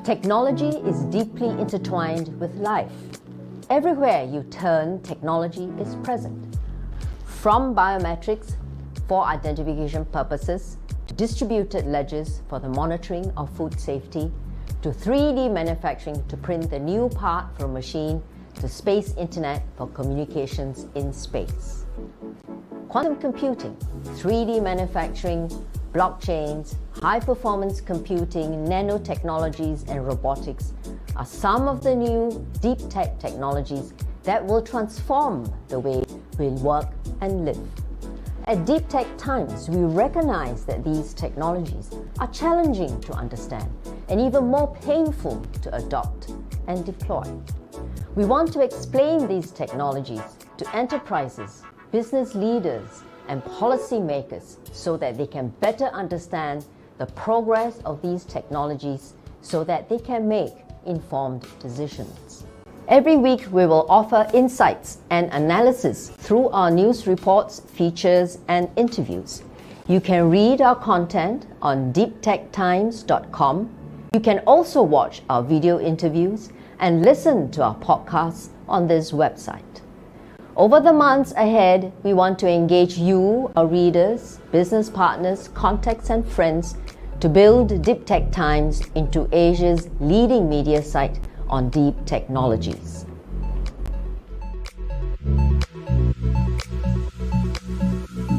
Technology is deeply intertwined with life. Everywhere you turn, technology is present. From biometrics for identification purposes, to distributed ledgers for the monitoring of food safety, to 3D manufacturing to print the new part for a machine, to space internet for communications in space. Quantum computing, 3D manufacturing, blockchains, high-performance computing, nanotechnologies, and robotics are some of the new deep tech technologies that will transform the way we work and live. At Deeptech Times, we recognize that these technologies are challenging to understand and even more painful to adopt and deploy. We want to explain these technologies to enterprises, business leaders, and policymakers so that they can better understand the progress of these technologies so that they can make informed decisions. Every week, we will offer insights and analysis through our news reports, features, and interviews. You can read our content on deeptechtimes.com. You can also watch our video interviews and listen to our podcasts on this website. Over the months ahead, we want to engage you, our readers, business partners, contacts, and friends to build Deeptech Times into Asia's leading media site on deep technologies.